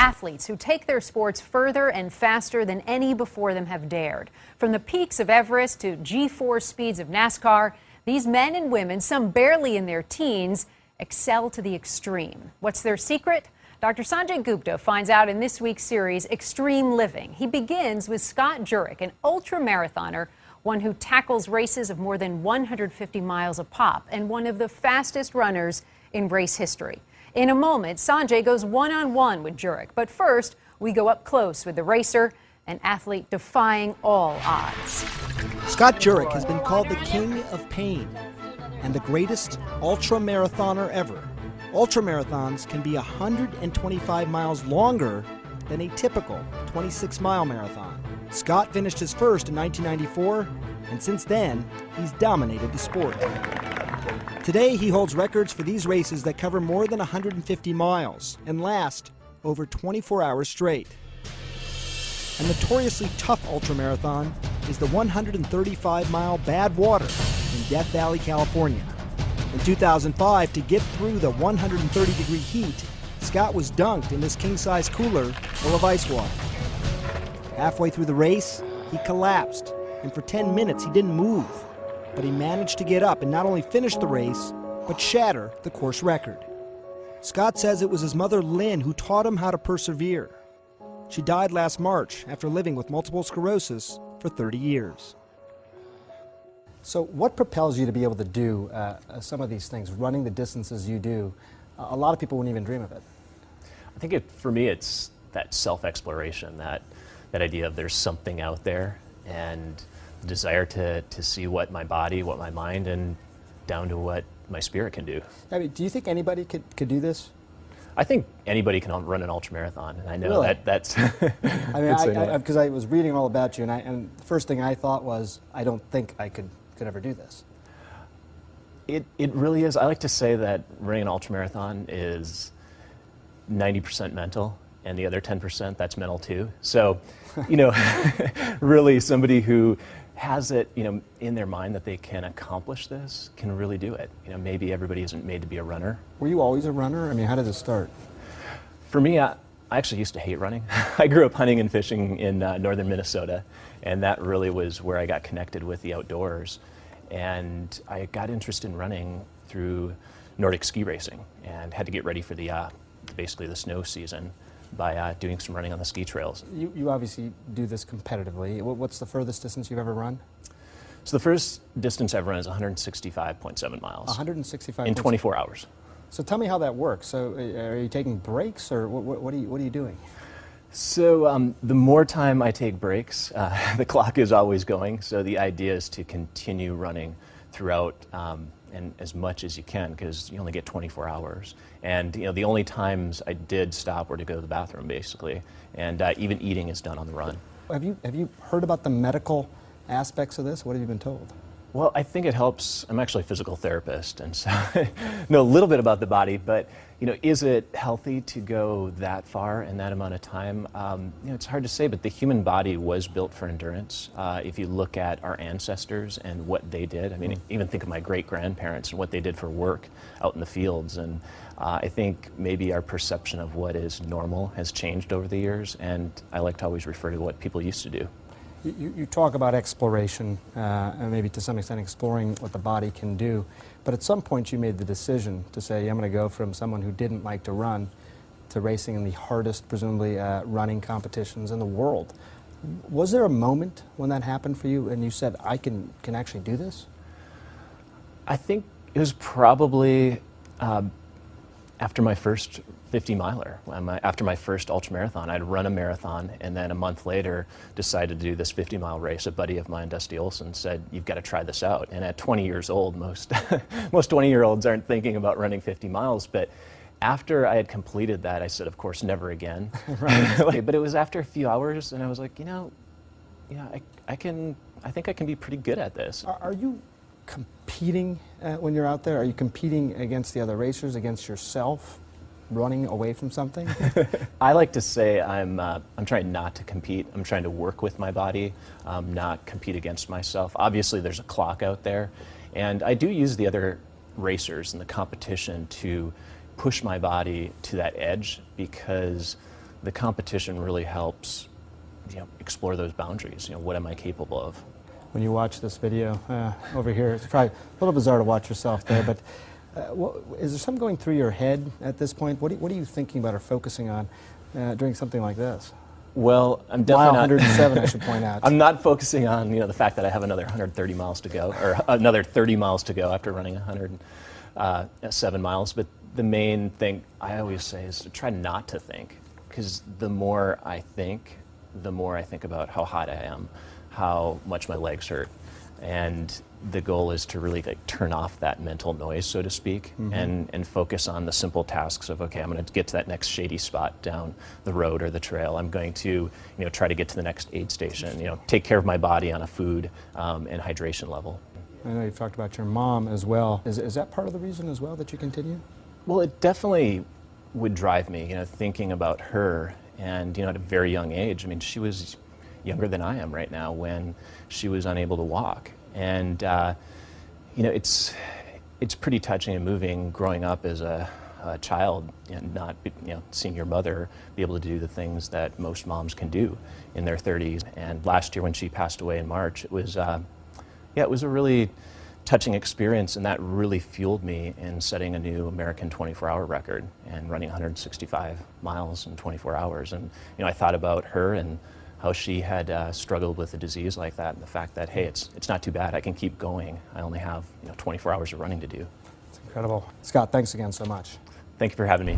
athletes who take their sports further and faster than any before them have dared. From the peaks of Everest to G-force speeds of NASCAR, these men and women, some barely in their teens, excel to the extreme. What's their secret? Dr. Sanjay Gupta finds out in this week's series, Extreme Living. He begins with Scott Jurek, an ultra-marathoner, one who tackles races of more than 150 miles a pop and one of the fastest runners in race history. In a moment, Sanjay goes one-on-one with Jurek. But first, we go up close with the racer, an athlete defying all odds. Scott Jurek has been called the king of pain and the greatest ultra-marathoner ever. Ultramarathons can be 125 miles longer than a typical 26-mile marathon. Scott finished his first in 1994, and since then, he's dominated the sport. Today, he holds records for these races that cover more than 150 miles and last over 24 hours straight. A notoriously tough ultramarathon is the 135-mile Badwater in Death Valley, California. In 2005, to get through the 130-degree heat, Scott was dunked in this king-size cooler full of ice water. Halfway through the race, he collapsed, and for 10 minutes he didn't move. But he managed to get up and not only finish the race, but shatter the course record. Scott says it was his mother Lynn who taught him how to persevere. She died last March after living with multiple sclerosis for 30 years. So what propels you to be able to do some of these things, running the distances you do? A lot of people wouldn't even dream of it. I think for me it's that self-exploration, that idea of there's something out there, and the desire to see what my body, what my mind, and down to what my spirit can do. I mean, do you think anybody could do this? I think anybody can run an ultramarathon, and I know really? that's. I mean, because I was reading all about you, and the first thing I thought was, I don't think I could ever do this. It really is. I like to say that running an ultramarathon is 90% mental, and the other 10%, that's mental too. So, really somebody who has it, in their mind that they can accomplish this can really do it. Maybe everybody isn't made to be a runner. Were you always a runner? I mean, how did it start? For me, I actually used to hate running. I grew up hunting and fishing in northern Minnesota, and that really was where I got connected with the outdoors. And I got interested in running through Nordic ski racing and had to get ready for basically the snow season by doing some running on the ski trails. You obviously do this competitively. What's the furthest distance you've ever run? So the first distance I've run is 165.7 miles. 165 in 24 hours. So tell me how that works. So are you taking breaks, or what are you doing? So the more time I take breaks, the clock is always going. So the idea is to continue running throughout and as much as you can, because you only get 24 hours. And the only times I did stop were to go to the bathroom, basically. And even eating is done on the run. Have you heard about the medical aspects of this? What have you been told? Well, I think it helps. I'm actually a physical therapist, and so I know a little bit about the body, but is it healthy to go that far in that amount of time? It's hard to say, but the human body was built for endurance. If you look at our ancestors and what they did, I mean, even think of my great-grandparents and what they did for work out in the fields, and I think maybe our perception of what is normal has changed over the years, and I like to always refer to what people used to do. You talk about exploration, and maybe to some extent exploring what the body can do, but at some point you made the decision to say, I'm going to go from someone who didn't like to run to racing in the hardest, presumably, running competitions in the world. Was there a moment when that happened for you and you said, I can actually do this? I think it was probably after my first 50-miler, after my first ultramarathon. I'd run a marathon, and then a month later decided to do this 50-mile race. A buddy of mine, Dusty Olson, said, you've got to try this out. And at 20 years old, most 20-year-olds aren't thinking about running 50 miles. But after I had completed that, I said, of course, never again. Right. But it was after a few hours, and I was like, I think I can be pretty good at this. Are you competing when you're out there? Are you competing against the other racers, against yourself? Running away from something? I like to say I'm trying not to compete. I'm trying to work with my body, not compete against myself. Obviously, there's a clock out there, and I do use the other racers in the competition to push my body to that edge, because the competition really helps, explore those boundaries. What am I capable of? When you watch this video over here, it's probably a little bizarre to watch yourself there, but is there something going through your head at this point? What are you thinking about or focusing on during something like this? Well, I'm definitely not 107, I should point out. I'm not focusing on the fact that I have another 130 miles to go, or another 30 miles to go after running 107 miles. But the main thing I always say is to try not to think, because the more I think about how hot I am, how much my legs hurt, and the goal is to really turn off that mental noise, so to speak, and focus on the simple tasks of, okay, I'm going to get to that next shady spot down the road or the trail. I'm going to try to get to the next aid station, take care of my body on a food and hydration level. I know you've talked about your mom as well. Is that part of the reason as well that you continue? Well, it definitely would drive me, thinking about her, and at a very young age. I mean, she was younger than I am right now when she was unable to walk. And it's pretty touching and moving growing up as a child and not seeing your mother be able to do the things that most moms can do in their 30s. And last year when she passed away in March, it was a really touching experience, and that really fueled me in setting a new American 24-hour record and running 165 miles in 24 hours. And I thought about her and how she had struggled with a disease like that, and the fact that, hey, it's not too bad, I can keep going. I only have 24 hours of running to do. It's incredible. Scott, thanks again so much. Thank you for having me.